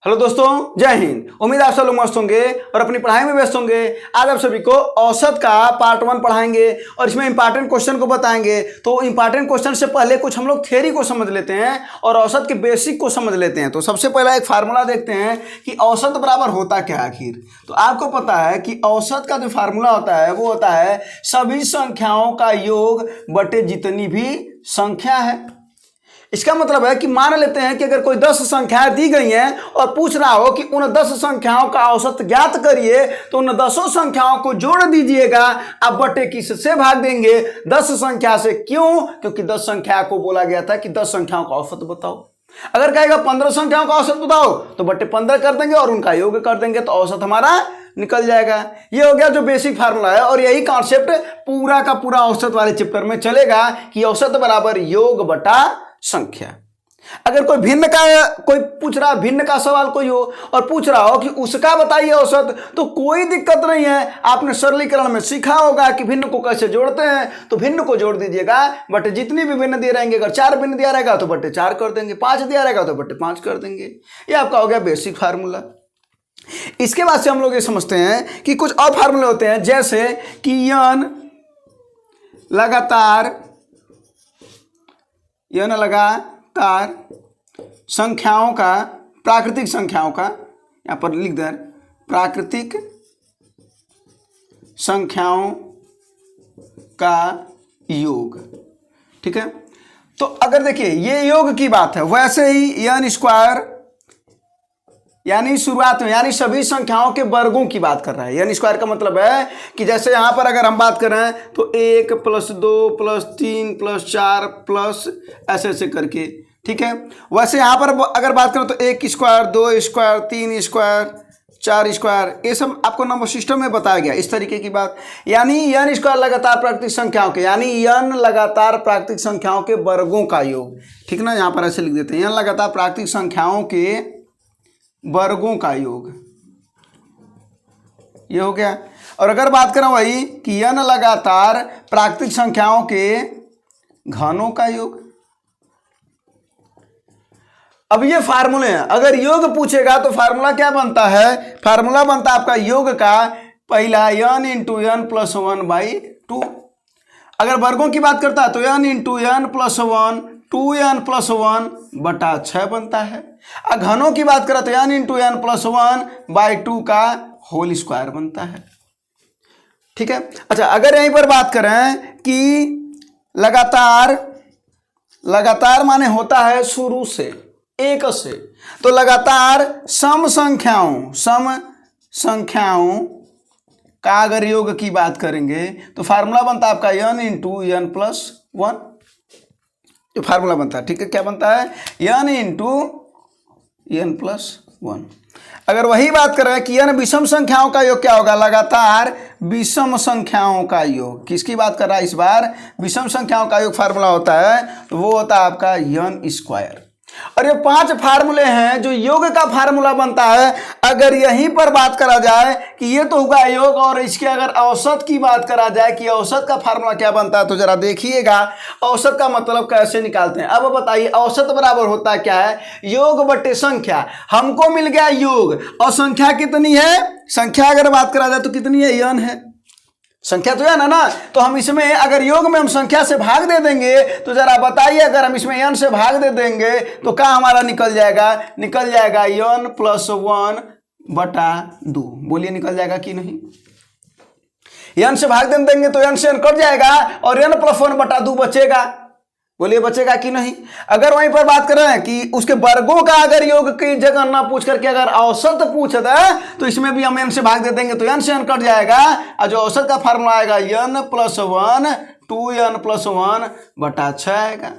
Hello दोस्तों, जय हिंद। उम्मीद आप सब लोग मस्त होंगे और अपनी पढ़ाई में व्यस्त होंगे। आज आप सभी को औसत का पार्ट 1 पढ़ाएंगे और इसमें इंपॉर्टेंट क्वेश्चन को बताएंगे। तो इंपॉर्टेंट क्वेश्चन से पहले कुछ हम लोग थ्योरी को समझ लेते हैं और औसत के बेसिक को समझ लेते हैं। तो सबसे पहला एक फार्मूला देखते हैं कि औसत बराबर होता क्या है आखिर। तो आपको पता है कि औसत का जो फार्मूला होता है वो होता है सभी संख्याओं का योग बटे जितनी भी संख्या है। इसका मतलब है कि मान लेते हैं कि अगर कोई 10 संख्याएं दी गई हैं और पूछ रहा हो कि उन 10 संख्याओं का औसत ज्ञात करिए, तो उन 10 संख्याओं को जोड़ दीजिएगा। आप बटे किससे भाग देंगे? 10 संख्या से। क्यों? क्योंकि 10 संख्या को बोला गया था कि 10 संख्याओं का औसत बताओ। अगर कहेगा 15 संख्याओं का औसत बताओ तो बटे 15 कर देंगे और उनका योग कर देंगे, तो औसत हमारा निकल जाएगा। ये हो गया जो बेसिक फार्मूला है और यही कॉन्सेप्ट पूरा का पूरा औसत वाले चैप्टर में चलेगा कि औसत बराबर योग बटा संख्या। अगर कोई भिन्न का कोई पूछ रहा, भिन्न का सवाल कोई हो और पूछ रहा हो कि उसका बताइए औसत, तो कोई दिक्कत नहीं है। आपने सरलीकरण में सीखा होगा कि भिन्न को कैसे जोड़ते हैं। तो भिन्न को जोड़ दीजिएगा, बटे जितनी भी भिन्न दिए रहेंगे। अगर 4 भिन्न दिया रहेगा तो बटे 4 कर देंगे, 5 दिया रहेगा तो बटे 5 कर देंगे। ये आपका हो गया बेसिक फार्मूला। इसके बाद से हम लोग ये समझते हैं कि कुछ और फार्मूले होते हैं, जैसे कि n लगातार संख्याओं का, प्राकृतिक संख्याओं का, यहां पर लिख दें प्राकृतिक संख्याओं का योग। ठीक है, तो अगर देखिए ये योग की बात है, वैसे ही n स्क्वायर यानी शुरुआत में यानी सभी संख्याओं के वर्गों की बात कर रहा है। n स्क्वायर का मतलब है कि जैसे यहां पर अगर हम बात कर रहे हैं तो 1 + 2 + 3 + 4 प्लस ऐसे ऐसे करके। ठीक है, वैसे यहां पर अगर बात करें तो 1 स्क्वायर, 2 स्क्वायर, 3 स्क्वायर, 4 स्क्वायर, ये सब आपको नंबर सिस्टम में बताया गया इस तरीके की बात। यानी n स्क्वायर लगातार प्राकृतिक संख्याओं के, यानी n लगातार प्राकृतिक संख्याओं के वर्गों का योग। ठीक ना, यहां पर ऐसे लिख देते हैं n लगातार प्राकृतिक संख्याओं के वर्गों का योग। ये हो गया। और अगर बात करें वही कि n लगातार प्राकृतिक संख्याओं के घनों का योग। अब ये फार्मूले हैं, अगर योग पूछेगा तो फार्मूला क्या बनता है? फार्मूला बनता है आपका योग का पहला n × n + 1/2। अगर वर्गों की बात करता है तो n × n + 1 2n + 1 बटा 6 बनता है। घनों की बात करें तो n × n + 1/2 का होल स्क्वायर बनता है। ठीक है, अच्छा अगर यहीं पर बात करें कि लगातार माने होता है शुरू से, एक से, तो लगातार सम संख्याओं का अगर योग की बात करेंगे तो फार्मूला बनता है आपका n × n + 1। जो फार्मूला बनता है, ठीक है, क्या बनता है? n × n + 1। अगर वही बात करें कि n विषम संख्याओं का योग क्या होगा? लगातार विषम संख्याओं का योग। किसकी बात कर रहा है इस बार? विषम संख्याओं का योग फार्मूला होता है तो वो होता है आपका n स्क्वायर। और ये 5 फार्मूले हैं जो योग का फार्मूला बनता है। अगर यहीं पर बात करा जाए कि ये तो होगा योग, और इसके अगर औसत की बात करा जाए कि औसत का फार्मूला क्या बनता है, तो जरा देखिएगा औसत का मतलब कैसे निकालते हैं। अब बताइए औसत बराबर होता क्या है? योग बटे संख्या। हमको मिल गया योग और संख्या कितनी है? संख्या अगर बात करा जाए तो कितनी है? n है। संख्या तो है ना, तो हम इसमें अगर योग में हम संख्या से भाग दे देंगे तो जरा बताइए, अगर हम इसमें n से भाग दे देंगे तो क्या हमारा निकल जाएगा? निकल जाएगा n + 1/2। बोलिए निकल जाएगा कि नहीं? n से भाग दे देंगे तो n से n कट जाएगा और n + 1/2 बचेगा। बोलिए बचेगा कि नहीं? अगर वहीं पर बात करें कि उसके वर्गों का अगर योग की जगह ना पूछ करके अगर औसत पूछ दे तो इसमें भी हम n से भाग दे देंगे तो n से n कट जाएगा और जो औसत का फार्मूला आएगा n + 1 2n + 1/6 आएगा।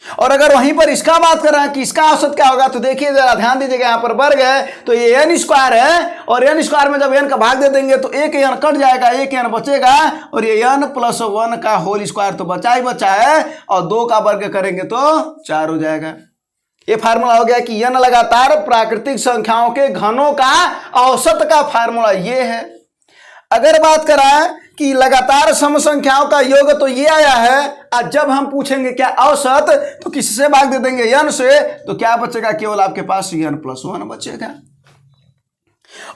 और अगर वहीं पर इसका बात करें कि इसका औसत क्या होगा, तो देखिए जरा ध्यान दीजिएगा, यहाँ पर वर्ग है तो ये n स्क्वायर है और n स्क्वायर में जब n का भाग दे देंगे तो एक n कट जाएगा, एक n बचेगा और ये n + 1 का होल स्क्वायर तो बचा ही बचा है और 2 का वर्ग करेंगे तो 4 हो जाएगा। ये फार्मूला हो गया कि n लगातार प्राकृतिक संख्याओं के घनों का औसत का फार्मूला ये है। अगर बात करें कि लगातार सम संख्याओं का योग तो ये आया है, और जब हम पूछेंगे क्या औसत, तो किससे भाग दे देंगे, n से, तो क्या बचेगा, केवल आपके पास n+1 बचेगा।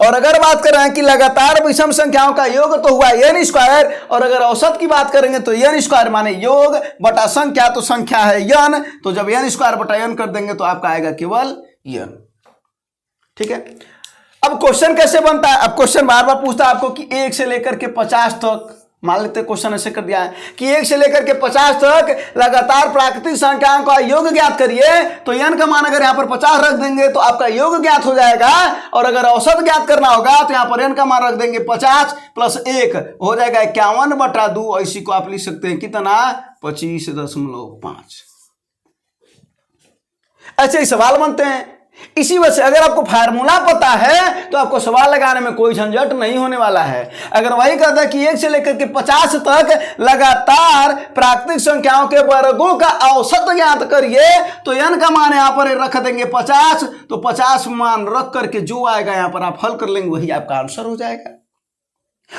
और अगर बात कर रहे हैं कि लगातार विषम संख्याओं का योग तो हुआ n², और अगर औसत की बात करेंगे तो n² माने योग बटा संख्या, तो संख्या है n, तो जब n² बटा n कर देंगे तो आपका आएगा केवल n। ठीक है, अब क्वेश्चन कैसे बनता है। अब क्वेश्चन बार बार पूछता है आपको कि 1 से लेकर के 50 तक, मान लेते क्वेश्चन ऐसे कर दिया है कि 1 से लेकर के 50 तक लगातार प्राकृतिक संख्याओं का योग ज्ञात करिए, तो n का मान अगर यहाँ पर 50 रख देंगे तो आपका योग ज्ञात हो जाएगा, और अगर औसत ज्ञात करना होगा तो यहाँ पर n का मान रख देंगे 50 + 1 हो जाएगा 51/2, और इसी को आप लिख सकते हैं कितना, 25.5। ऐसे ही सवाल बनते हैं। इसी वजह से अगर आपको फार्मूला पता है तो आपको सवाल लगाने में कोई झंझट नहीं होने वाला है। अगर वही कहता है कि 1 से लेकर के 50 तक लगातार प्राकृतिक संख्याओं के वर्गों का औसत ज्ञात करिए, तो n का मान यहां पर रख देंगे 50, तो 50 मान रख करके जो आएगा यहां पर आप हल कर लेंगे, वही आपका आंसर हो जाएगा।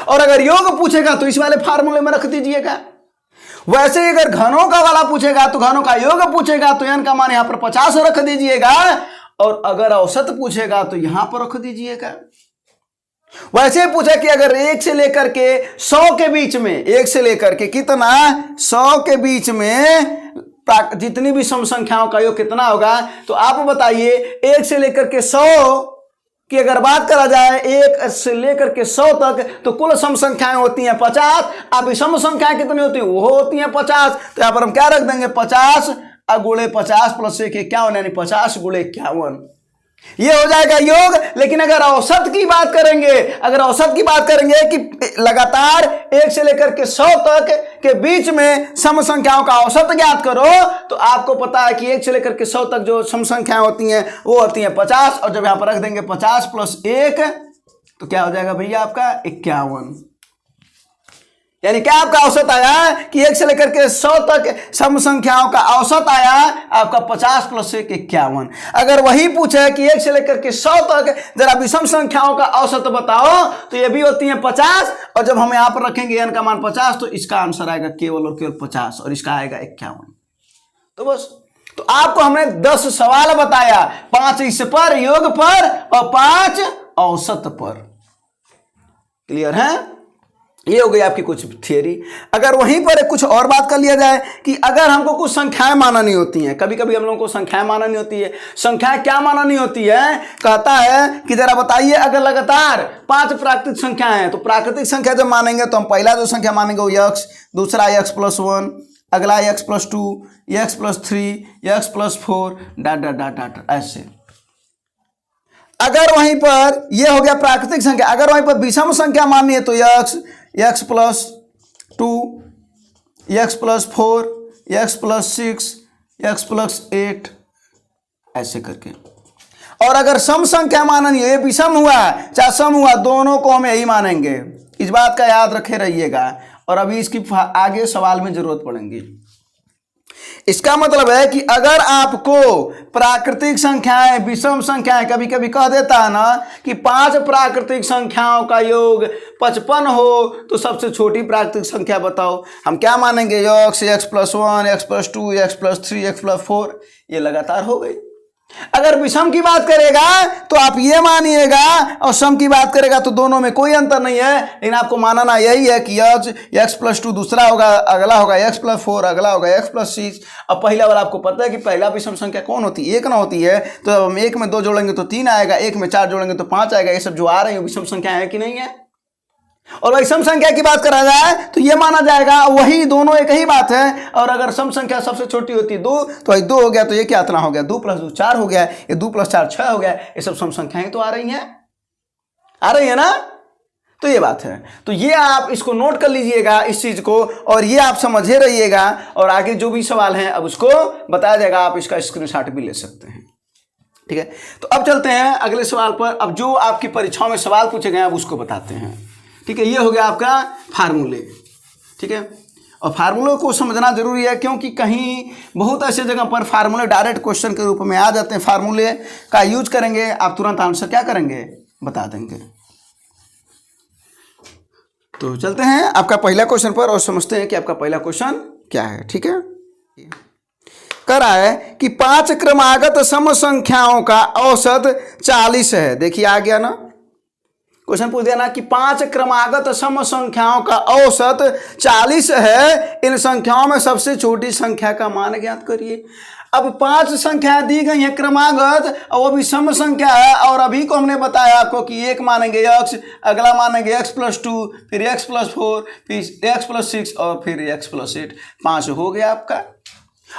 और अगर योग पूछेगा तो इस वाले फार्मूले में रख दीजिएगा। वैसे ही अगर घनों का वाला पूछेगा तो घनों का योग पूछेगा तो n का मान यहां पर 50 रख दीजिएगा, और अगर औसत पूछेगा तो यहां पर रख दीजिएगा। वैसे पूछा कि अगर 1 से लेकर के 100 के बीच में, 1 से लेकर के कितना, 100 के बीच में जितनी भी सम संख्याओं का योग कितना होगा, तो आप बताइए 1 से लेकर के 100 की अगर बात करा जाए, 1 से लेकर के 100 तक, तो कुल सम संख्याएं होती हैं 50। अब विषम संख्याएं कितनी होती हैं, वो होती हैं 50। तो यहां पर हम क्या रख देंगे, 50 गुणे 50 + 1 51, यानी 50 × 51, ये हो जाएगा योग। लेकिन अगर औसत की बात करेंगे, अगर औसत की बात करेंगे कि लगातार 1 से लेकर के 100 तक के बीच में सम संख्याओं का औसत ज्ञात करो, तो आपको पता है कि 1 से लेकर के 100 तक जो सम संख्याएं होती हैं वो होती हैं 50, और जब यहां पर रख देंगे 50 + 1, तो क्या हो जाएगा भैया आपका 51। यानी क्या आपका औसत आया कि 1 से लेकर के 100 तक सम संख्याओं का औसत आया आपका 50 + 1 51। अगर वही पूछे कि 1 से लेकर के 100 तक जरा विषम संख्याओं का औसत बताओ, तो ये भी होती है 50, और जब हम यहाँ पर रखेंगे n का मान 50, तो इसका आंसर आएगा केवल और केवल 50, और इसका आएगा 51। तो बस, तो आपको हमने 10 सवाल बताया, 5 इस पर, योग पर, और 5 औसत पर। क्लियर है, ये हो गई आपकी कुछ थियरी। अगर वहीं पर कुछ और बात कर लिया जाए कि अगर हमको कुछ संख्याएं माननी होती हैं, कभी कभी हम लोगों को संख्याएं माननी होती है। संख्याएं क्या माननी होती है, कहता है कि जरा बताइए अगर लगातार 5 प्राकृतिक संख्याएं हैं, तो प्राकृतिक संख्या जब मानेंगे तो हम पहला जो संख्या मानेंगे वो x, दूसरा x+1, अगला x+2, x+3, x+4 ... ऐसे। अगर वहीं पर ये हो गया प्राकृतिक संख्या, अगर वहीं पर विषम संख्या माननी है तो x+2, x+4, x+6, x+8 ऐसे करके। और अगर सम संख्या माननी है, ये विषम हुआ चाहे सम हुआ, दोनों को हम यही मानेंगे। इस बात का याद रखे रहिएगा, और अभी इसकी आगे सवाल में जरूरत पड़ेगी। इसका मतलब है कि अगर आपको प्राकृतिक संख्याएं, विषम संख्याएं, कभी कभी कह देता है ना कि 5 प्राकृतिक संख्याओं का योग 55 हो, तो सबसे छोटी प्राकृतिक संख्या बताओ। हम क्या मानेंगे, x, x+1, x+2, x+3, x+4, ये लगातार हो गई। अगर विषम की बात करेगा तो आप ये मानिएगा, और सम की बात करेगा तो दोनों में कोई अंतर नहीं है, लेकिन आपको मानना यही है कि x+2 दूसरा होगा, अगला होगा x+4, अगला होगा x+6। अब पहला वाला आपको पता है कि पहला विषम संख्या कौन होती है, 1 ना होती है, तो हम 1 में 2 जोड़ेंगे तो 3 आएगा, 1 में 4 जोड़ेंगे तो 5 आएगा। ये सब जो आ रहे हैं विषम संख्या है कि नहीं है। और वही सम संख्या की बात करा जाए तो ये माना जाएगा वही, दोनों एक ही बात है। और अगर सम संख्या सबसे छोटी होती है 2, तो 2 हो गया, तो ये क्या इतना हो गया, 2 + 2 4 हो गया, ये 2 + 4 6 हो गया। ये सब सम संख्याएं तो आ रही है ना। तो ये बात है, तो ये आप इसको नोट कर लीजिएगा इस चीज को, और ये आप समझे रहिएगा, और आगे जो भी सवाल हैं अब उसको बताया जाएगा, आप इसका स्क्रीनशॉट भी ले सकते हैं। ठीक है, तो अब चलते हैं अगले सवाल पर। अब जो आपकी परीक्षाओं में सवाल पूछे गए अब उसको बताते हैं। ठीक है, ये हो गया आपका फार्मूले। ठीक है, और फार्मूले को समझना जरूरी है, क्योंकि कहीं बहुत ऐसे जगह पर फार्मूले डायरेक्ट क्वेश्चन के रूप में आ जाते हैं। फार्मूले का यूज करेंगे, आप तुरंत आंसर क्या करेंगे, बता देंगे। तो चलते हैं आपका पहला क्वेश्चन पर और समझते हैं कि आपका पहला क्वेश्चन क्या है। ठीक है, कह रहा है कि 5 क्रमागत सम संख्याओं का औसत 40 है। देखिए आ गया ना, क्वेश्चन पूछ दिया ना कि 5 क्रमागत सम संख्याओं का औसत 40 है, इन संख्याओं में सबसे छोटी संख्या का मान ज्ञात करिए। अब 5 संख्याएं दी गई हैं क्रमागत और वो भी सम संख्या है, और अभी को हमने बताया आपको कि एक मानेंगे x, अगला मानेंगे x+2, फिर x+4, फिर x+6 और फिर x+8। 5 हो गया आपका,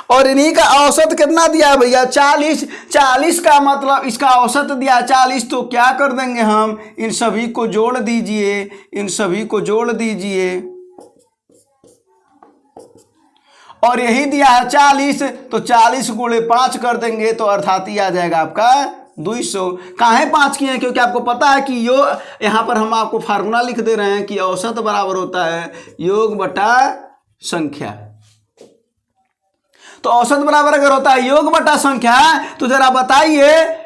और इन्हीं का औसत कितना दिया है भैया 40। 40 का मतलब इसका औसत दिया 40, तो क्या कर देंगे हम, इन सभी को जोड़ दीजिए, इन सभी को जोड़ दीजिए, और यही दिया है 40, तो 40 गुणे 5 कर देंगे तो अर्थात ही आ जाएगा आपका 200। काहे 5 किए हैं, क्योंकि आपको पता है कि यहाँ पर हम आपको फार्मूला लिख दे रहे हैं कि औसत बराबर होता है योग बटा संख्या। तो औसत बराबर अगर होता है योग बटा संख्या, तो जरा बताइए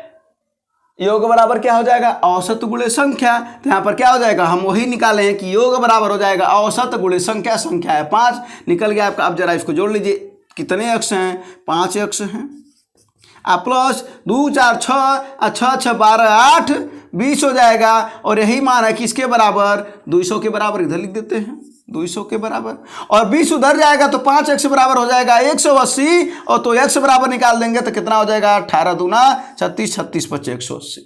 योग बराबर क्या हो जाएगा, औसत गुणे संख्या। तो यहाँ पर क्या हो जाएगा, हम वही निकाले हैं कि योग बराबर हो जाएगा औसत गुणे संख्या। संख्या है 5, निकल गया आपका। अब जरा इसको जोड़ लीजिए, कितने अक्ष हैं, 5 अक्ष हैं। आप प्लस 2 4 6 और 6 6 12 8 20 हो जाएगा, और यही मान है किसके बराबर, 200 के बराबर। इधर लिख देते हैं 200 के बराबर, और 20 उधर जाएगा तो 5x बराबर हो जाएगा 180, और तो x बराबर निकाल देंगे तो कितना हो जाएगा 18 दूना 36, 36 25 180।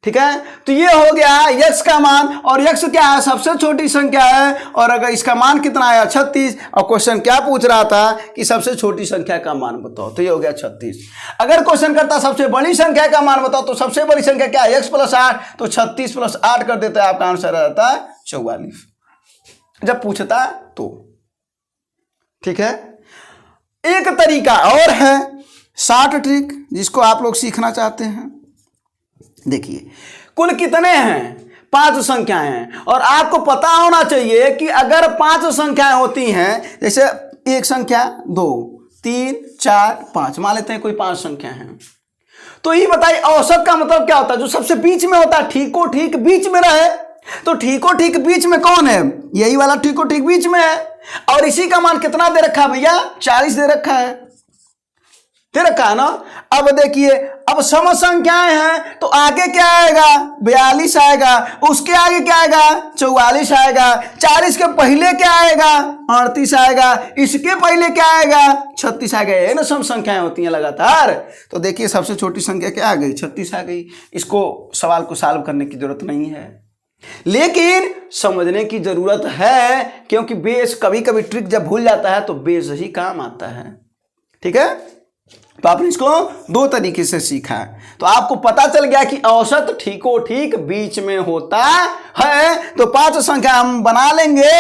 ठीक है, तो ये हो गया x का मान, और x क्या है, सबसे छोटी संख्या है, और अगर इसका मान कितना आया 36, और क्वेश्चन क्या पूछ रहा था कि सबसे छोटी संख्या का मान बताओ, तो ये हो गया 36। अगर क्वेश्चन करता सबसे बड़ी संख्या का मान बताओ, तो सबसे बड़ी संख्या क्या है, x+8, तो 36 + 8 कर देता है, आपका आंसर आ जाता है 44 जब पूछता तो। ठीक है, एक तरीका और है शॉर्ट ट्रिक, जिसको आप लोग सीखना चाहते हैं। देखिए कुल कितने हैं, 5 संख्याएं हैं, और आपको पता होना चाहिए कि अगर 5 संख्याएं होती हैं, जैसे एक संख्या 2 3 4 5, मान लेते हैं कोई 5 संख्या है, तो ये बताइए औसत का मतलब क्या होता है, जो सबसे बीच में होता है, ठीको ठीक बीच में रहे। तो ठीको ठीक बीच में कौन है, यही वाला ठीको ठीक बीच में है, और इसी का मान कितना दे रखा है भैया, 40 दे रखा है, दे रखा है ना। अब देखिए, अब सम संख्याएं हैं तो आगे क्या आएगा, 42 आएगा, उसके आगे क्या आएगा, 44 आएगा, 40 के पहले क्या आएगा, 38 आएगा, इसके पहले क्या आएगा, 36 आएगा। ये ना सम संख्याएं होती हैं लगातार। तो देखिए सबसे छोटी संख्या क्या आ गई, 36 आ गई। इसको सवाल को सॉल्व करने की जरूरत नहीं है, लेकिन समझने की जरूरत है, क्योंकि बेस कभी कभी ट्रिक जब भूल जाता है तो बेस ही काम आता है। ठीक है, तो आपने इसको 2 तरीके से सीखा है, तो आपको पता चल गया कि औसत ठीको ठीक बीच में होता है। तो 5 संख्या हम बना लेंगे,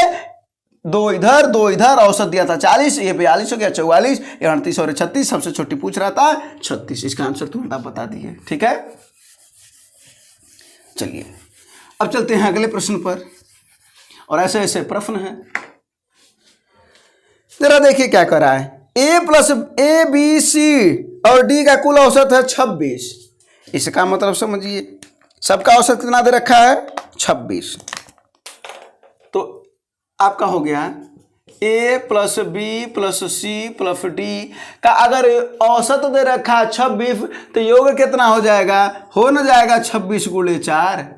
2 इधर 2 इधर, औसत दिया था 40, ये 42 हो गया, 44, ये 38 और 36, सबसे छोटी पूछ रहा था 36। इसका आंसर तुम्हें बता दिए। ठीक है, चलिए अब चलते हैं अगले प्रश्न पर, और ऐसे ऐसे प्रश्न हैं। जरा देखिए क्या कर रहा है, a + a b c और d का कुल औसत है 26। इसका मतलब समझिए, सबका औसत कितना दे रखा है, 26। तो आपका हो गया a + b + c + d का अगर औसत दे रखा है 26, तो योग कितना हो जाएगा, हो न जाएगा 26 × 4,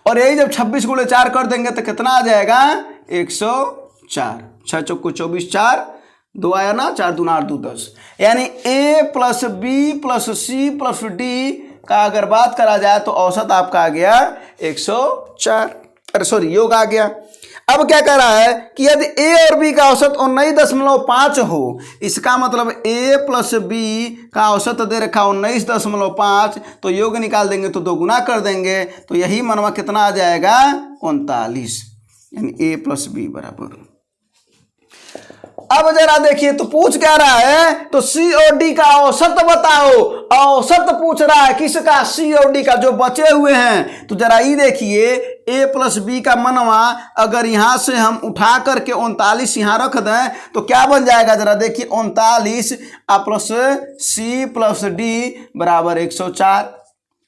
और यही जब 26 × 4 कर देंगे तो कितना आ जाएगा, 104। 6 चौको 24, 4 2 आया ना, 4 दूना 8 2 10, यानी a + b + c + d का अगर बात करा जाए तो औसत आपका आ गया 104, अरे सॉरी योग आ गया। अब क्या कह रहा है कि यदि a और b का औसत 19.5 हो, इसका मतलब a + b का औसत दे रखा 19.5, तो योग निकाल देंगे तो 2 गुना कर देंगे, तो यही मनवा कितना आ जाएगा, 39, यानी a + b बराबर। अब जरा देखिए, तो पूछ क्या रहा है, तो C और D का औसत बताओ। औसत पूछ रहा है किसका, C और D का, जो बचे हुए हैं। तो जरा ये देखिए, A + B का मनवा अगर यहां से हम उठा करके 39 यहां रख दें तो क्या बन जाएगा, जरा देखिए 39 + C + D बराबर 104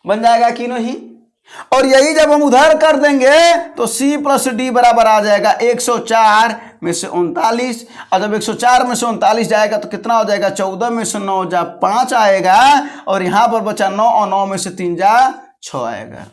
बन जाएगा कि नहीं। और यही जब हम उधर कर देंगे तो C प्लस डी बराबर आ जाएगा 104 में से 39। और जब 104 में से 39 जाएगा तो कितना हो जाएगा, 14 में से 9 जा 5 आएगा, और यहाँ पर बचा 9 और 9 में से 3 जा 6 आएगा।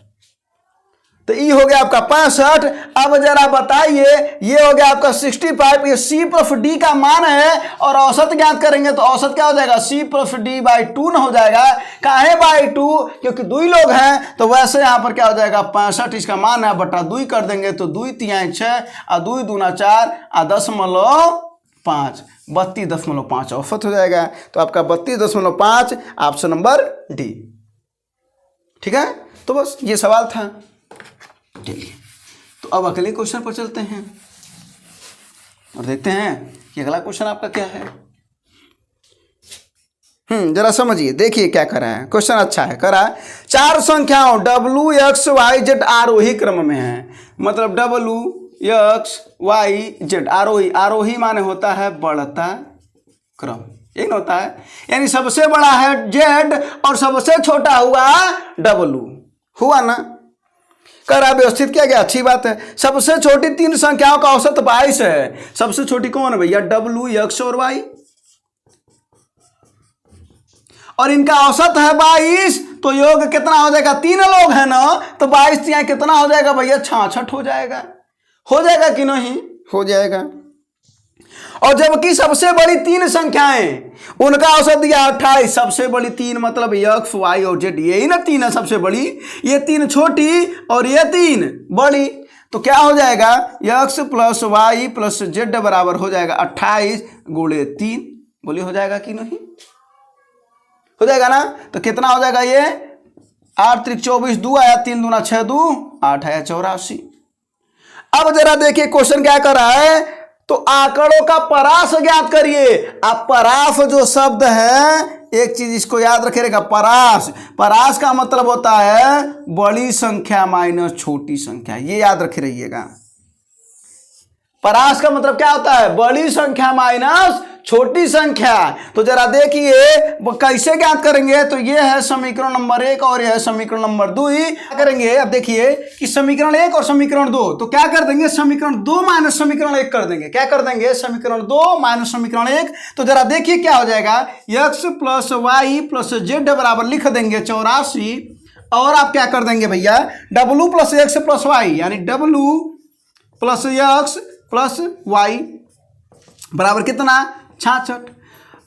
तो ये हो गया आपका 65। अब जरा बताइए, ये हो गया आपका 65, ये C प्लस डी का मान है, और औसत ज्ञात करेंगे तो औसत क्या हो जाएगा, C प्लस डी बाई 2 न हो जाएगा। काहे बाई 2, क्योंकि 2 लोग हैं, तो वैसे यहाँ पर क्या हो जाएगा 65 इसका मान है, बटा 2 कर देंगे तो 2 3 6 और 2 दूना 4 और 10.5 32.5 औसत हो जाएगा। तो आपका 32.5 ऑप्शन नंबर डी। ठीक है, तो बस ये सवाल था। चलिए, तो अब अगले क्वेश्चन पर चलते हैं और देखते हैं कि अगला क्वेश्चन आपका क्या है। जरा समझिए, देखिए क्या करा है क्वेश्चन। अच्छा है, करा 4 संख्याओं W X Y Z आरोही क्रम में है। मतलब W X Y Z आरोही माने होता है बढ़ता क्रम, ये होता है, यानी सबसे बड़ा है Z और सबसे छोटा हुआ W, हुआ ना। करा व्यवस्थित किया गया, अच्छी बात है। सबसे छोटी 3 संख्याओं का औसत 22 है। सबसे छोटी कौन है भैया, W X और Y, और इनका औसत है 22। तो योग कितना हो जाएगा, 3 लोग हैं ना, तो 22 यहाँ कितना हो जाएगा भैया, 66 हो जाएगा। हो जाएगा कि नहीं, हो जाएगा। और जबकि सबसे बड़ी 3 संख्याएं, उनका औसत दिया 28। सबसे बड़ी 3 मतलब X Y और Z, यही ना 3 है सबसे बड़ी, ये 3 छोटी और ये 3 बड़ी। तो क्या हो जाएगा, X plus Y plus Z बराबर हो जाएगा 28 गुणे 3। बोलिए हो जाएगा कि नहीं, हो जाएगा ना। तो कितना हो जाएगा, ये 8 3 24, 2 आया, 3 दूना 6 2 8 आया 84। अब जरा देखिए क्वेश्चन क्या कर रहा है, तो आंकड़ों का परास ज्ञात करिए। अब परास जो शब्द है, एक चीज इसको याद रखिएगा, परास का मतलब होता है बड़ी संख्या माइनस छोटी संख्या, ये याद रखे रहिएगा। परास का मतलब क्या होता है, बड़ी संख्या माइनस छोटी संख्या। तो जरा देखिए कैसे ज्ञात करेंगे, तो ये है समीकरण नंबर 1 और यह है समीकरण नंबर 2। क्या करेंगे, अब देखिए कि समीकरण 1 और समीकरण 2, तो क्या कर देंगे, समीकरण 2 माइनस समीकरण 1 कर देंगे। क्या कर देंगे, समीकरण 2 माइनस समीकरण 1। तो जरा देखिए क्या हो जाएगा, X plus Y plus Z बराबर लिख देंगे 84, और आप क्या कर देंगे भैया, W plus X plus Y, यानी W plus X plus Y बराबर कितना, 66।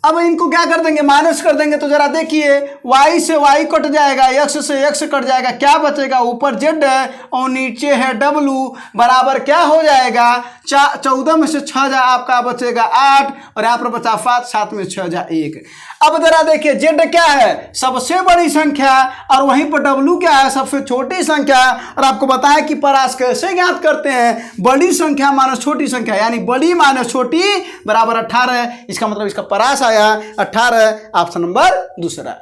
अब इनको क्या कर देंगे, माइनस कर देंगे। तो जरा देखिए, y से y कट जाएगा, x से x कट जाएगा, क्या बचेगा, ऊपर z है और नीचे है w, बराबर क्या हो जाएगा, 14 में से 6 जा आपका बचेगा 8, और यहाँ पर बचा 5, 7 में 6 जा 1। अब जरा देखिए z क्या है, सबसे बड़ी संख्या, और वहीं पर w क्या है, सबसे छोटी संख्या। और आपको बताया कि परास कैसे ज्ञात करते हैं, बड़ी संख्या माइनस छोटी संख्या, यानी बड़ी माइनस छोटी बराबर 18। इसका मतलब इसका परास आया 18, ऑप्शन नंबर दूसरा।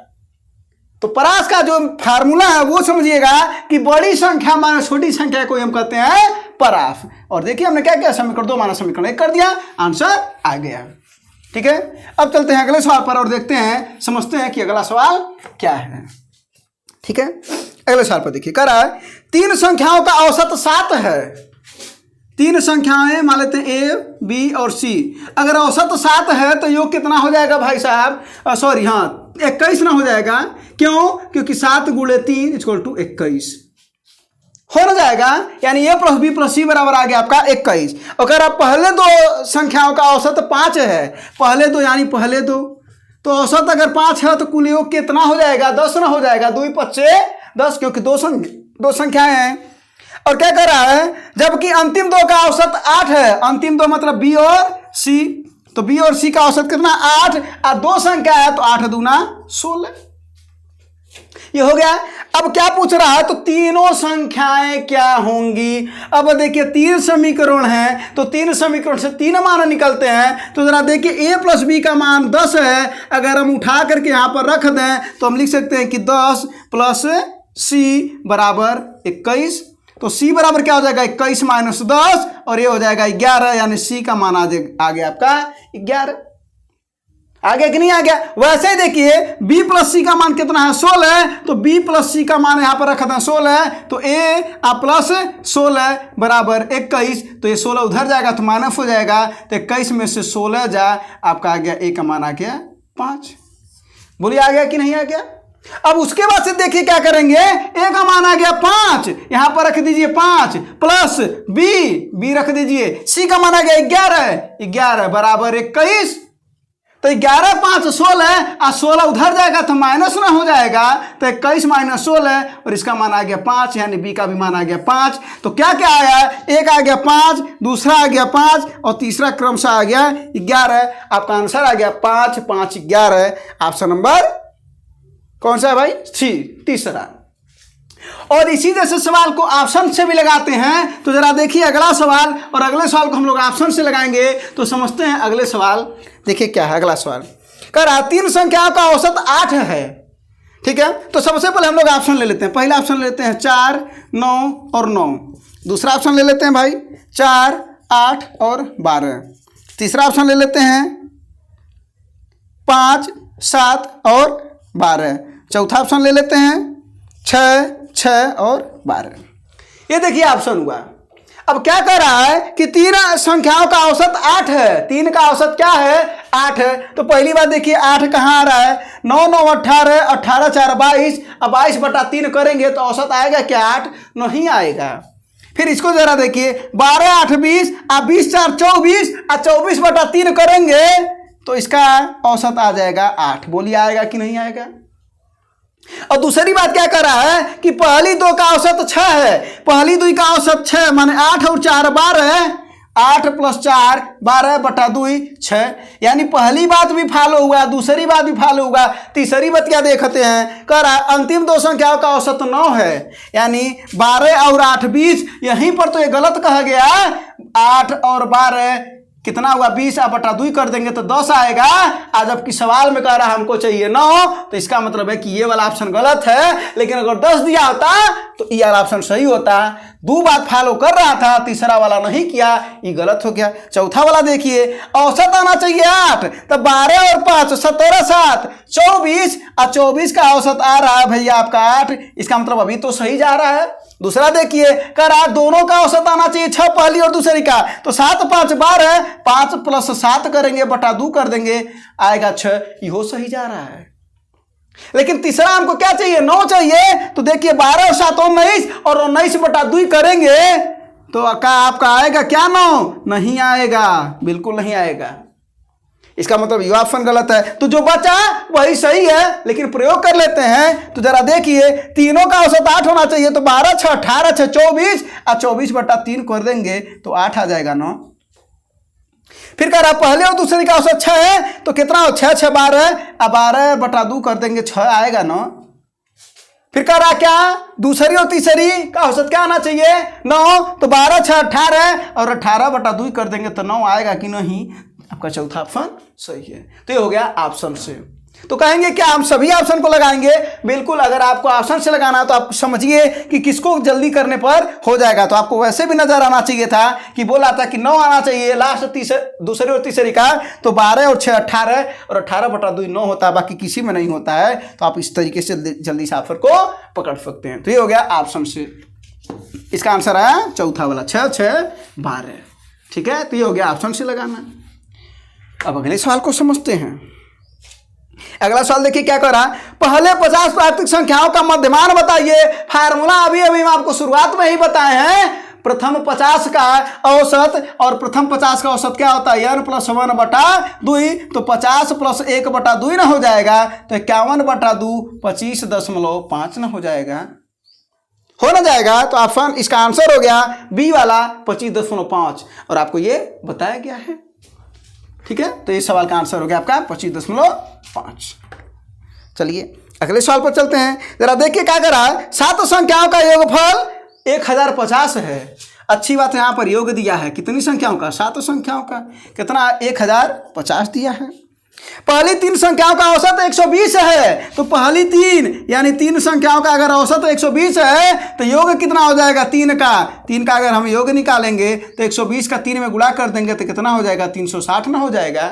तो परास का जो फार्मूला है वो समझिएगा कि बड़ी संख्या माइनस छोटी संख्या को हम कहते हैं परास। और देखिए हमने क्या किया, समीकरण 2 माइनस समीकरण 1 कर दिया, आंसर आ गया। ठीक है, अब चलते हैं अगले सवाल पर और देखते हैं, समझते हैं कि अगला सवाल क्या है। ठीक है, अगले सवाल पर देखिए, कह रहा है 3 संख्याओं का औसत 7 है। 3 संख्याएं मान लेते हैं A, B और C। अगर औसत 7 है तो योग कितना हो जाएगा भाई साहब, सॉरी हाँ 21 ना हो जाएगा। क्यों, क्योंकि 7 गुणे 3 इक्वल टू 21 हो ना जाएगा, यानी A plus B plus C बराबर आ गया आपका 21। अगर आप पहले 2 संख्याओं का औसत 5 है, पहले 2 यानी पहले 2, तो औसत अगर 5 है तो कुल योग कितना हो जाएगा, 10 ना हो जाएगा, 2 5 10, क्योंकि 2 संख्याएं हैं। और क्या कर रहा है, जबकि अंतिम 2 का औसत 8 है, अंतिम 2 मतलब B और C, तो B और C का औसत कितना 8, और 2 संख्या है तो 8 दूना 16, ये हो गया। अब क्या पूछ रहा है, तो तीनों संख्याएं क्या होंगी। अब देखिए 3 समीकरण हैं, तो 3 समीकरण से 3 मान निकलते हैं। तो जरा देखिए A प्लस B का मान 10 है, अगर हम उठा करके यहाँ पर रख दें तो हम लिख सकते हैं कि 10 प्लस C बराबर 21। तो C बराबर क्या हो जाएगा, 21 माइनस 10, और ये हो जाएगा 11, यानी C का मान आ गया आपका 11। आ गया कि नहीं आ गया। वैसे ही देखिए b प्लस सी का मान कितना है 16, तो b प्लस सी का मान यहाँ पर रखा था 16, तो a प्लस 16 बराबर 21, तो ये 16 उधर जाएगा तो माइनस हो जाएगा, तो 21 में से 16 जा आपका आ गया a का मान आ गया 5। बोलिए आ गया कि नहीं आ गया। अब उसके बाद से देखिए क्या करेंगे, a का मान आ गया 5, यहां पर रख दीजिए 5 प्लस b रख दीजिए, c का मान आ गया 11 बराबर 21, तो 11 5 16 और 16 उधर जाएगा तो माइनस ना हो जाएगा, तो 21 माइनस 16 और इसका मान आ गया 5, यानी b का भी मान आ गया 5। तो क्या क्या आया, एक आ गया 5, दूसरा आ गया 5 और तीसरा क्रम से आ गया 11। आपका आंसर आ गया 5 5 11। ऑप्शन नंबर कौन सा है भाई, सी, तीसरा। और इसी जैसे सवाल को ऑप्शन से भी लगाते हैं, तो जरा देखिए अगला सवाल, और अगले सवाल को हम लोग ऑप्शन से लगाएंगे तो समझते हैं अगले सवाल। देखिए क्या है अगला सवाल, कह रहा 3 संख्याओं का औसत 8 है, ठीक है। तो सबसे पहले हम लोग ऑप्शन ले लेते हैं। पहला ऑप्शन ले लेते हैं 4 9 और 9, दूसरा ऑप्शन ले लेते हैं भाई 4 8 और 12, तीसरा ऑप्शन ले लेते हैं 5 7 और 12, चौथा ऑप्शन ले लेते हैं 6 6 और 12। ये देखिए ऑप्शन हुआ। अब क्या कर रहा है कि 3 संख्याओं का औसत 8 है, 3 का औसत क्या है 8 है। तो पहली बात देखिए 8 कहाँ आ रहा है, 9 9 18 18 4 22, अब 22 बटा 3 करेंगे तो औसत आएगा क्या 8, नहीं आएगा। फिर इसको जरा देखिए 12 8 20 और 20 4 24 और 24 बटा 3 करेंगे तो इसका औसत आ जाएगा 8। बोलिए आएगा कि नहीं आएगा। और दूसरी बात क्या कर रहा है कि पहली 2 का औसत 6 है, पहली 2 का औसत 6 माने 8 और 4 12, 8 प्लस 4 12 बटा 2 6, यानी पहली बात भी फॉलो हुआ, दूसरी बात भी फॉलो हुआ। तीसरी बात क्या देखते हैं, कह रहा अंतिम 2 संख्याओं का औसत 9 है, यानी 12 और 8 20, यहीं पर तो ये गलत कहा गया। 8 और 12 कितना हुआ 20, आप बटा 2 कर देंगे तो 10 आएगा। आज जबकि सवाल में कह रहा है हमको चाहिए 9, तो इसका मतलब है कि ये वाला ऑप्शन गलत है। लेकिन अगर 10 दिया होता तो ये वाला ऑप्शन सही होता। 2 बात फॉलो कर रहा था, तीसरा वाला नहीं किया, ये गलत हो गया। चौथा वाला देखिए औसत आना चाहिए 8, तो 12 और 5 17 7 24 और 24 का औसत आ रहा है भैया आपका 8, इसका मतलब अभी तो सही जा रहा है। दूसरा देखिए कह रहा दोनों का औसत आना चाहिए 6 पहली और दूसरी का, तो 7 5 12, 5 प्लस 7 करेंगे बटा 2 कर देंगे आएगा 6, यो सही जा रहा है। लेकिन तीसरा हमको क्या चाहिए 9 चाहिए, तो देखिए 12 और 7 19 और 19 बटा 2 करेंगे तो आपका आएगा क्या 9, नहीं आएगा, बिल्कुल नहीं आएगा। इसका मतलब ये ऑप्शन गलत है। तो जो बचा वही सही है, लेकिन प्रयोग कर लेते हैं। तो जरा देखिए तीनों का औसत 8 होना चाहिए, तो 12 6 18 6 24 और 24 बटा 3 कर देंगे तो 8 आ जाएगा 9। फिर कह रहा पहले और दूसरे का औसत 6 है, तो कितना हो 6 6 12 और 12 बटा 2 कर देंगे 6 आएगा 9। फिर कह रहा क्या दूसरी और तीसरी का औसत क्या आना चाहिए 9, तो 12 6 18 और 18 बटा 2 कर देंगे तो 9 आएगा कि नहीं। आपका चौथा ऑप्शन सही है। तो ये हो गया ऑप्शन से। तो कहेंगे क्या हम सभी ऑप्शन को लगाएंगे, बिल्कुल। अगर आपको ऑप्शन से लगाना है तो आप समझिए कि किसको जल्दी करने पर हो जाएगा। तो आपको वैसे भी नजर आना चाहिए था कि बोला था कि 9 आना चाहिए लास्ट दूसरे और तीसरी का, तो 12 और 6 18 और 18 बटा 2 9 होता है, बाकी किसी में नहीं होता है। तो आप इस तरीके से जल्दी से ऑप्शन को पकड़ सकते हैं। तो ये हो गया ऑप्शन से। इसका आंसर आया चौथा वाला 6 6 12, ठीक है। तो ये हो गया ऑप्शन से लगाना। अब अगले सवाल को समझते हैं। अगला सवाल देखिए क्या कर रहा है, पहले 50 प्राकृतिक संख्याओं का मध्यमान बताइए। फार्मूला अभी हम आपको शुरुआत में ही बताए हैं। प्रथम 50 का औसत, और प्रथम 50 का औसत क्या होता है n प्लस 1 बटा 2, तो 50 प्लस 1 बटा 2 ना हो जाएगा, तो 51 बटा 2 25.5 ना हो जाएगा, हो ना जाएगा। तो ऑप्शन इसका आंसर हो गया बी वाला 25.5, और आपको ये बताया गया है, ठीक है। तो इस सवाल का आंसर हो गया आपका 25.5। चलिए अगले सवाल पर चलते हैं। जरा देखिए क्या कर रहा है, 7 संख्याओं का योगफल 1050 है। अच्छी बात है, यहाँ पर योग दिया है कितनी संख्याओं का, 7 संख्याओं का, कितना 1050 दिया है। पहली 3 संख्याओं का औसत 120 है, तो पहली 3 यानी 3 संख्याओं का अगर औसत 120 है तो योग कितना हो जाएगा 3 का अगर हम योग निकालेंगे तो 120 का 3 में गुणा कर देंगे तो कितना हो जाएगा 360 ना हो जाएगा।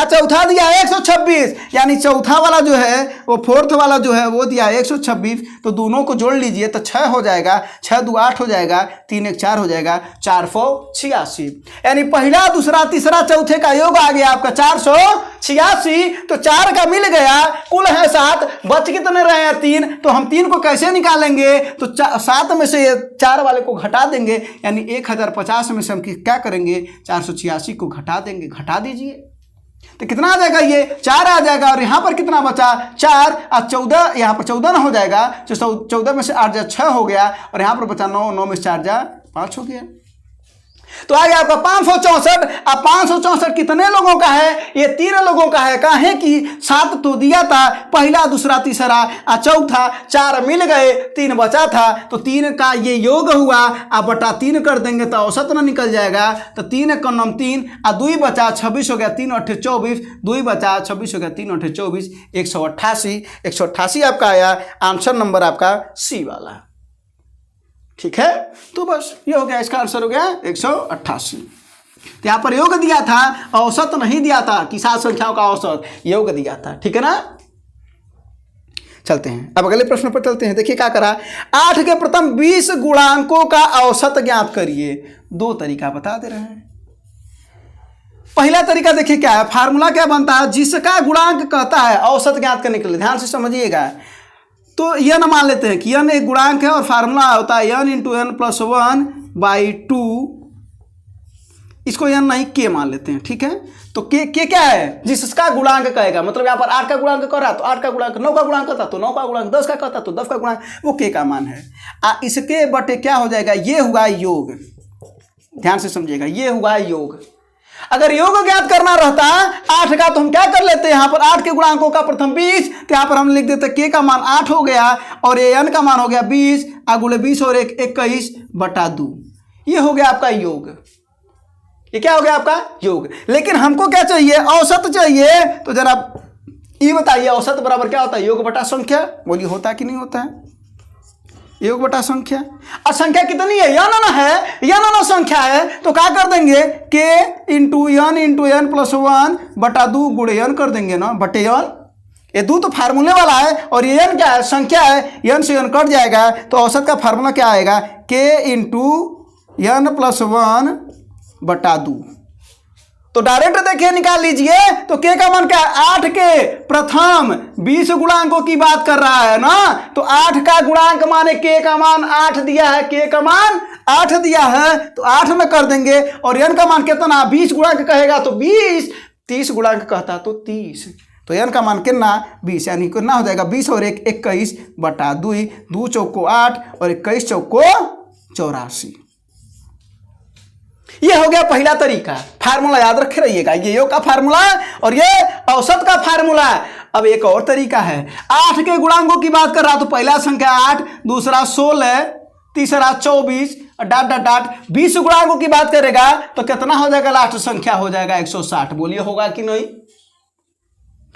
चौथा दिया है 126, यानी चौथा वाला जो है वो फोर्थ वाला जो है वो दिया है 126, तो दोनों को जोड़ लीजिए तो 6 हो जाएगा, 6 2 8 हो जाएगा, 3 1 4 हो जाएगा, 486। यानी पहला दूसरा तीसरा चौथे का योग आ गया आपका 486। तो 4 का मिल गया, कुल है 7, बच कितने रहे हैं 3, तो हम 3 को कैसे निकालेंगे, तो 7 में से 4 वाले को घटा देंगे, यानी 1050 में से हम क्या करेंगे 486 को घटा देंगे, घटा दीजिए तो कितना आ जाएगा, ये 4 आ जाएगा, और यहाँ पर कितना बचा 4 और 14, यहाँ पर 14 ना हो जाएगा, तो 14 में से 8 जा 6 हो गया, और यहाँ पर बचा 9, 9 में से 4 जा 5 हो गया। तो आ गया आपका 564। अब 564 कितने लोगों का है, ये 3 लोगों का है। काहे कि 7 तो दिया था, पहला दूसरा तीसरा और चौथा, 4 मिल गए, 3 बचा था, तो 3 का ये योग हुआ। अब बटा 3 कर देंगे तो औसत ना निकल जाएगा, तो 3 1 9 3 और 2 बचा 26 हो गया, 3 8 24, 2 बचा 26 हो गया, 3 8 24, 188। 188 आपका आया, आंसर नंबर आपका सी वाला। ठीक है, तो बस ये हो गया, इसका आंसर हो गया 188। तो यहाँ पर योग दिया था, औसत नहीं दिया था कि 7 संख्याओं का औसत, योग दिया था। ठीक है ना, चलते हैं अब अगले प्रश्न पर चलते हैं। देखिए क्या करा, 8 के प्रथम 20 गुणांकों का औसत ज्ञात करिए। 2 तरीका बता दे रहे हैं। पहला तरीका देखिए क्या है, फार्मूला क्या बनता है, जिसका गुणांक कहता है औसत ज्ञात करने के लिए, ध्यान से समझिएगा। तो n मान लेते हैं कि n एक गुणांक है और फार्मूला होता है n × n + 1/2। इसको n नहीं k मान लेते हैं। ठीक है, तो k क्या है, जिसका गुणांक कहेगा, मतलब यहाँ पर 8 का गुणांक कर रहा तो 8 का गुणांक, 9 का गुणांक कहता तो 9 का गुणांक, 10 का कहता तो 10 का गुणांक, वो k का मान है। इसके बटे क्या हो जाएगा, ये हुआ योग। ध्यान से समझिएगा, ये हुआ योग। अगर योग ज्ञात करना रहता 8 का तो हम क्या कर लेते हैं, यहाँ पर 8 के गुणांकों का प्रथम 20, तो यहाँ पर हम लिख देते k का मान 8 हो गया और n का मान हो गया 20, गुणे 20 और 1 21/2। ये हो गया आपका योग। ये क्या हो गया आपका योग। लेकिन हमको क्या चाहिए, औसत चाहिए। तो जरा ये बताइए, औसत बराबर क्या होता है, योग बटा संख्या। बोलिए होता कि नहीं होता है, योग बटा संख्या। और संख्या कितनी है, n है, n संख्या है, तो क्या कर देंगे, k × n + 1/2 गुणे n कर देंगे ना, बटे n। ये 2 तो फार्मूले वाला है और ये n क्या है, संख्या है, n से n कट जाएगा, तो औसत का फार्मूला क्या आएगा, k × n + 1/2। तो डायरेक्ट देखिए निकाल लीजिए, तो k का मान क्या है, 8 के प्रथम 20 गुणांकों की बात कर रहा है ना, तो 8 का गुणांक माने k का मान 8 दिया है, k का मान 8 दिया है, तो 8 में कर देंगे। और n का मान कितना, 20 गुणांक कहेगा तो 20, 30 गुणांक कहता तो 30, तो n का मान कितना 20, यानी कितना हो जाएगा 20 और 1 21/2, 2 चौको 8 और 21 चौको 84। ये हो गया पहला तरीका। फार्मूला याद रखे रहिएगा, ये योग का फार्मूला और ये औसत का फार्मूला। अब एक और तरीका है, 8 के गुणांकों की बात कर रहा तो पहला संख्या 8, दूसरा 16, तीसरा 24 डाट डाट डाट 20 गुणांकों की बात करेगा तो कितना हो जाएगा, लास्ट संख्या हो जाएगा 160। बोलिए होगा कि नहीं,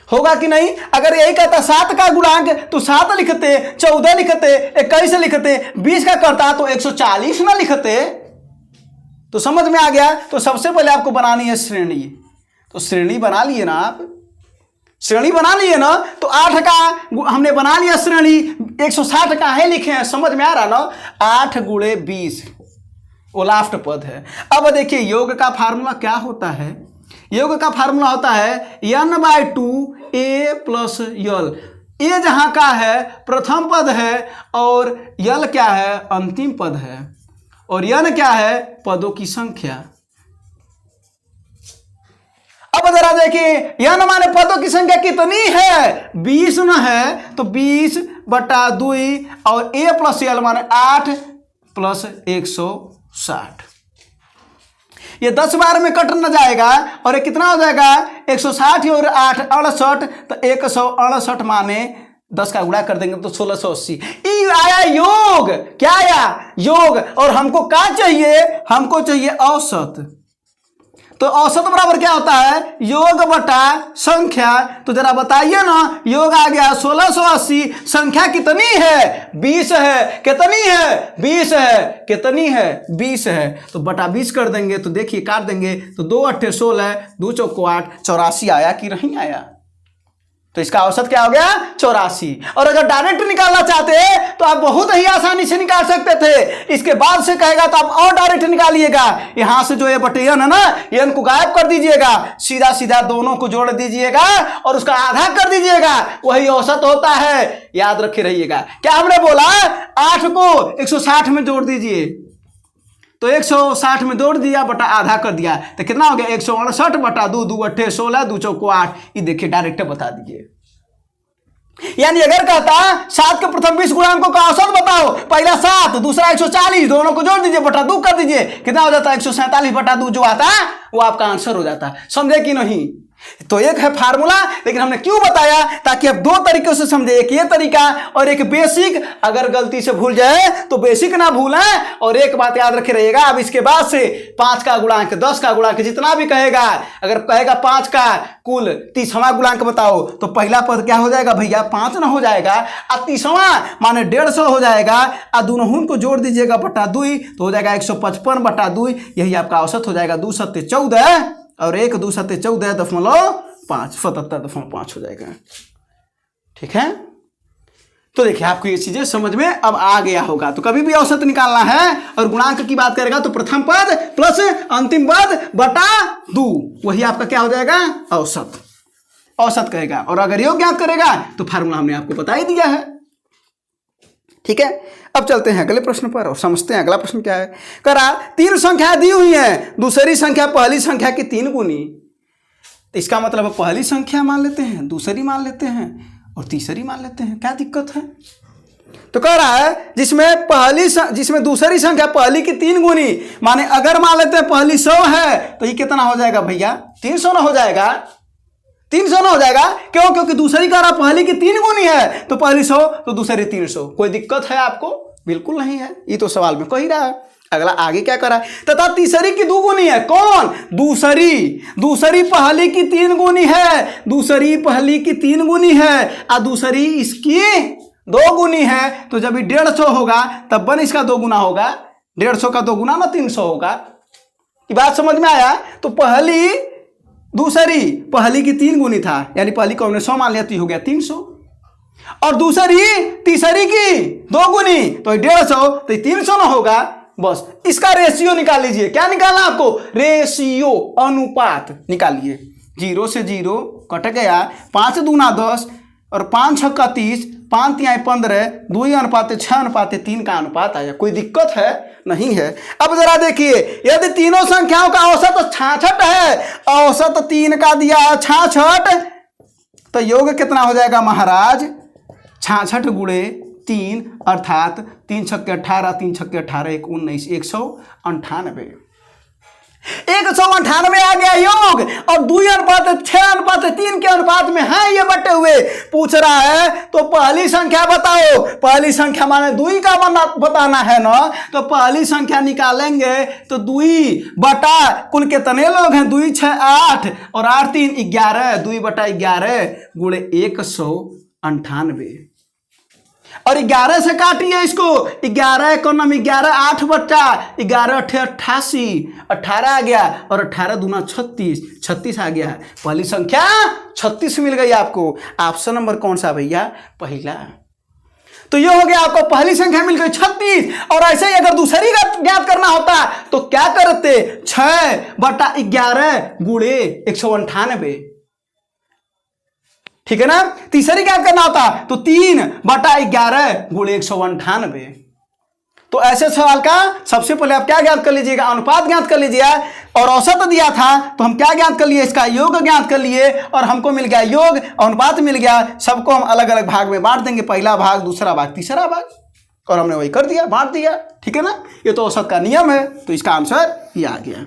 होगा कि नहीं। अगर यही कहता 7 का गुणांक तो 7 लिखते, 14 लिखते, 21 लिखते, 20 का करता तो 140 ना लिखते। तो समझ में आ गया। तो सबसे पहले आपको बनानी है श्रेणी। तो श्रेणी बना लिए ना आप, श्रेणी बना लिए ना, तो 8 का हमने बना लिया श्रेणी, 160 का है लिखे हैं, समझ में आ रहा ना। 8 गुणे 20 वो लास्ट पद है। अब देखिए योग का फार्मूला क्या होता है, योग का फार्मूला होता है n/2 a + l। ए जहां का है प्रथम पद है और यल क्या है अंतिम पद है, और n क्या है पदों की संख्या। अब जरा देखिए n माने पदों की संख्या कितनी है, 20 न है, तो 20/2 और a + l माने 8 + 160। ये 10 बार में कट न जाएगा और ये कितना हो जाएगा 160 और 8 68, तो 168 माने 10 का गुणा कर देंगे तो 1680। ये आया योग, क्या आया योग। और हमको क्या चाहिए, हमको चाहिए औसत। तो औसत बराबर क्या होता है, योग बटा संख्या। तो जरा बताइए ना, योग आ गया 1680, संख्या कितनी है, 20 है। कितनी है, 20 है। कितनी है, 20 है। तो बटा 20 कर देंगे, तो देखिए काट देंगे, तो 2 8 16, 2 चौको 8, 84 आया कि नहीं आया। तो इसका औसत क्या हो गया, 84। और अगर डायरेक्ट निकालना चाहते हैं तो आप बहुत ही आसानी से निकाल सकते थे। इसके बाद से कहेगा तो आप और डायरेक्ट निकालिएगा। यहां से जो ये बटे एन है ना, एन को गायब कर दीजिएगा, सीधा सीधा दोनों को जोड़ दीजिएगा और उसका आधा कर दीजिएगा, वही औसत होता है। याद रखे रहिएगा। क्या हमने बोला, 8 को 160 में जोड़ दीजिए, तो 160 में जोड़ दिया, बटा आधा कर दिया, तो कितना हो गया, 168 बटा 2, 2 8 16, 2 चौको 8। ये देखिए डायरेक्ट बता दीजिए। यानी अगर कहता 7 के प्रथम 20 गुणांकों का औसत बताओ, पहला 7, दूसरा 140, दोनों को जोड़ दीजिए, बटा 2 कर दीजिए, कितना हो जाता है, 147 बटा 2 जो आता है वो आपका आंसर हो जाता है। समझे कि नहीं। तो एक है फार्मूला, लेकिन हमने क्यों बताया, ताकि आप दो तरीकों से समझे, एक ये तरीका और एक बेसिक। अगर गलती से भूल जाए तो बेसिक ना भूलें। और एक बात याद रखे रहिएगा, अब इसके बाद से 5 का गुणांक, 10 का गुणांक, जितना भी कहेगा, अगर कहेगा 5 का कुल 30वां गुणांक बताओ, तो पहला पद क्या हो जाएगा भैया, 5 ना हो जाएगा, और 30वां माने 150 हो जाएगा, और दोनों को जोड़ दीजिएगा बटा 2, तो हो जाएगा 155 बटा 2। यही आपका औसत हो जाएगा 2 7 14 और 1 2 7 14.5, 77.5 हो जाएगा। ठीक है। तो देखिए आपको ये चीजें समझ में अब आ गया होगा। तो कभी भी औसत निकालना है और गुणांक की बात करेगा तो प्रथम पद प्लस अंतिम पद बटा 2, वही आपका क्या हो जाएगा, औसत। औसत कहेगा। और अगर योग ज्ञात करेगा तो फार्मूला हमने आपको बता ही दिया है। ठीक है। अब चलते हैं अगले प्रश्न पर और समझते हैं अगला प्रश्न क्या है। करा 3 संख्या दी हुई है, दूसरी संख्या पहली संख्या की 3 गुनी। इसका मतलब पहली संख्या मान लेते हैं, दूसरी मान लेते हैं और तीसरी मान लेते हैं, क्या दिक्कत है। तो कह रहा है जिसमें दूसरी संख्या पहली की 3 गुनी, माने अगर मान लेते हैं पहली 100 है तो ये कितना हो जाएगा भैया, 300 ना हो जाएगा, 300 ना हो जाएगा। क्यों, क्योंकि दूसरी कह रहा पहली की 3 गुनी है, तो पहली 100 तो दूसरी 300। कोई दिक्कत है आपको, बिल्कुल नहीं है, ये तो सवाल में कह ही रहा है। अगला आगे क्या करा है, तथा तीसरी की 2 गुनी है। कौन, दूसरी पहली की 3 गुनी है, दूसरी पहली की 3 गुनी है और दूसरी इसकी 2 गुनी है। तो जब ये 150 होगा तब बन इसका 2 गुना होगा, 150 का 2 गुना ना 300 होगा। ये बात समझ में आया। तो दूसरी पहली की 3 गुनी था, यानी पहली को हमने 100 मान लिया तो हो गया 300, और तीसरी की 2 गुनी तो 150, तो 300 ना होगा। बस इसका रेशियो निकाल लीजिए। क्या निकालना आपको, रेशियो, अनुपात निकालिए। 0 से 0 कट गया, 5 दूना 10 और 5 छक्का 30, 5 तिहाई 15, 2:6:3 का अनुपात आया। कोई दिक्कत है, नहीं है। अब जरा देखिए, यदि तीनों संख्याओं का औसत 66 है, औसत 3 का दिया है 66, तो योग कितना हो जाएगा महाराज, 66 गुणे 3 अर्थात 3 छक्के 18, 3 छक्के 18, 1 19, 198। 198 आ गया योग, और 2:6:3 के अनुपात में है ये बटे हुए। पूछ रहा है तो पहली संख्या बताओ, पहली संख्या माने 2 का बताना है ना, तो पहली संख्या निकालेंगे तो 2 बटा कुल कितने लोग हैं, 2 6 8 और 8 3 11, 2 बटा 11 गुणे 198, और 11 से काटिए इसको, 11 इकोनॉम 11, 8 बच्चा 11 8 88, 18 आ गया, और 18 दूना 36, 36 आ गया। पहली संख्या 36 मिल गई आपको। ऑप्शन नंबर कौन सा भैया, पहला। तो ये हो गया आपको पहली संख्या मिल गई 36। और ऐसे ही अगर दूसरी ज्ञात करना होता तो क्या करते, 6 बटा 11 गुणे 198। ठीक है ना। तीसरी क्या करना होता तो 3 बटा 11 गुणे 198। तो ऐसे सवाल का सबसे पहले आप क्या ज्ञात कर लीजिएगा, अनुपात ज्ञात कर लीजिए। और औसत दिया था तो हम क्या ज्ञात कर लिए, इसका योग ज्ञात कर लिए, और हमको मिल गया योग, अनुपात मिल गया। सबको हम अलग अलग भाग में बांट देंगे, पहला भाग, दूसरा भाग, तीसरा भाग, और हमने वही कर दिया, बांट दिया। ठीक है ना। ये तो औसत का नियम है, तो इसका आंसर ये आ गया।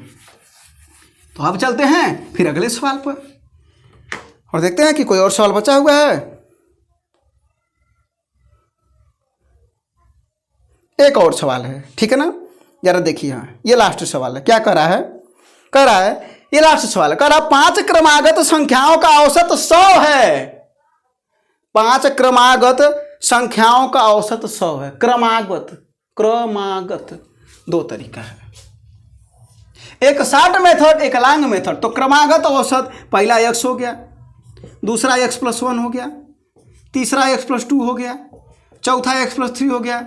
तो अब चलते हैं फिर अगले सवाल पर और देखते हैं कि कोई और सवाल बचा हुआ है। एक और सवाल है, ठीक है ना। जरा देखिए, हाँ ये लास्ट सवाल है। क्या कह रहा है, ये लास्ट सवाल है, कह रहा 5 क्रमागत संख्याओं का औसत 100 है। 5 क्रमागत संख्याओं का औसत 100 है। क्रमागत 2 तरीका है, एक शॉर्ट मेथड, एक लॉन्ग मेथड। तो क्रमागत औसत पहला x हो गया, दूसरा x+1 हो गया, तीसरा x+2 हो गया, चौथा x+3 हो गया,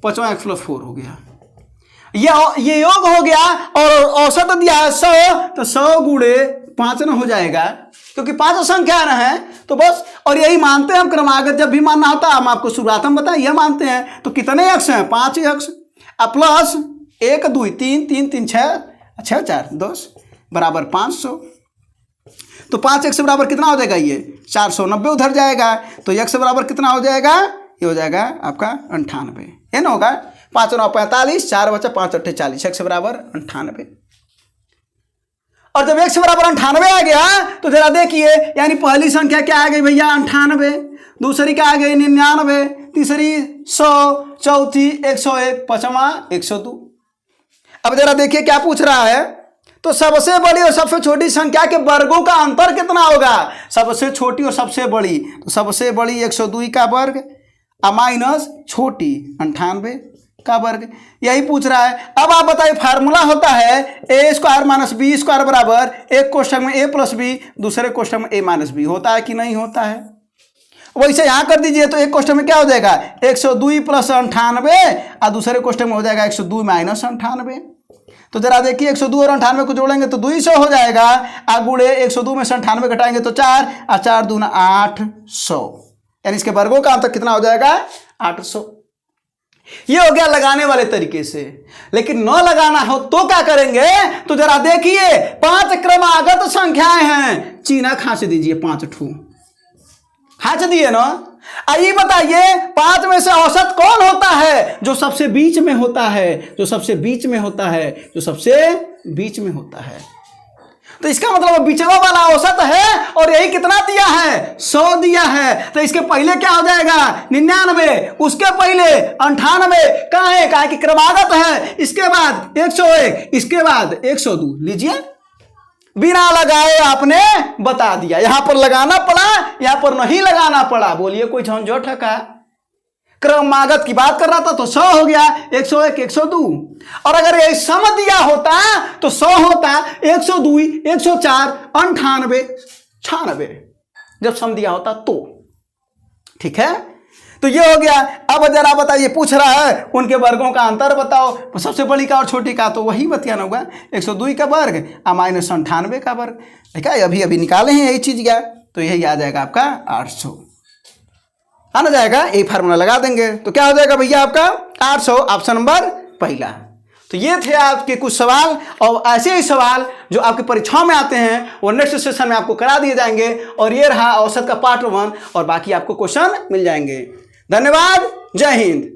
पांचवा x+4 हो गया। ये योग हो गया और औसत दिया है 100, तो 100 गुणे 5 न हो जाएगा, क्योंकि 5 संख्या न है तो बस। और यही मानते हैं हम, क्रमागत जब भी मानना होता है, हम आपको शुरुआत में बताएं, यह मानते हैं। तो कितने x हैं? 5 x प्लस 1 2 3 3 3 6 6 4 10 बराबर 500। तो 5x बराबर कितना हो जाएगा? ये 490 उधर जाएगा। तो x बराबर कितना हो जाएगा? ये हो जाएगा आपका 98। ये ना होगा 5 9 45, 4 बचा 5 8 40, x बराबर 98। और जब x बराबर 98 आ गया तो जरा देखिए, यानी पहली संख्या क्या आ गई भैया? 98, दूसरी क्या आ गई? 99, तीसरी 100, चौथी 101, पांचवा 102। अब जरा देखिए क्या पूछ रहा है। तो सबसे बड़ी और सबसे छोटी संख्या के वर्गों का अंतर कितना होगा? सबसे छोटी और सबसे बड़ी, तो सबसे बड़ी 102 का वर्ग माइनस छोटी 98 का वर्ग, यही पूछ रहा है। अब आप बताइए, फार्मूला होता है a² - b² बराबर, एक कोष्ठक में a + b, दूसरे कोष्ठक में a - b, होता है कि नहीं होता है? वैसे यहां कर दीजिए, तो एक कोष्ठक में क्या हो जाएगा? 102 + 98, और दूसरे कोष्ठक में हो जाएगा 102 - 98। तो जरा देखिए, 102 और 98 को जोड़ेंगे तो 200 हो जाएगा, और गुणे 102 में से 98 घटाएंगे तो 4, और 4 दूना 800, यानी इसके वर्गों का अंतर कितना हो जाएगा? 800। ये हो गया लगाने वाले तरीके से। लेकिन न लगाना हो तो क्या करेंगे? तो जरा देखिए, 5 क्रमागत संख्याएं हैं, चीना खांच दीजिए, 5 ठू खांच दिए ना। आइए बताइए, 5 में से औसत कौन होता है? जो सबसे बीच में होता है, जो सबसे बीच में होता है, जो सबसे बीच में होता है। तो इसका मतलब बीचवा वाला औसत है, और यही कितना दिया है? 100 दिया है। तो इसके पहले क्या हो जाएगा? 99, उसके पहले 98, कहाँ है? कहा कि क्रमागत है। इसके बाद 101, इसके बाद 102। लीजिए, बिना लगाए आपने बता दिया। यहां पर लगाना पड़ा, यहां पर नहीं लगाना पड़ा। बोलिए, कोई झंझट है का? क्रमागत की बात कर रहा था तो 100 हो गया, 101 102। और अगर ये सम दिया होता तो 100 होता, 102 104 98 96, जब सम दिया होता तो। ठीक है, तो ये हो गया। अब जरा बताइए, पूछ रहा है उनके वर्गों का अंतर बताओ, सबसे बड़ी का और छोटी का। तो वही बतियाना होगा, 102 का वर्ग माइनस 98 का वर्ग। ठीक है, अभी अभी निकाले हैं यही चीज क्या, तो यही आ जाएगा आपका 800 आना जाएगा। यही फार्मूला लगा देंगे तो क्या हो जाएगा भैया आपका 800, ऑप्शन नंबर पहला। तो ये थे आपके कुछ सवाल, और ऐसे ही सवाल जो आपके परीक्षाओं में आते हैं वो नेक्स्ट सेशन में आपको करा दिए जाएंगे। और ये रहा औसत का पार्ट 1, और बाकी आपको क्वेश्चन मिल जाएंगे। धन्यवाद, जय हिंद।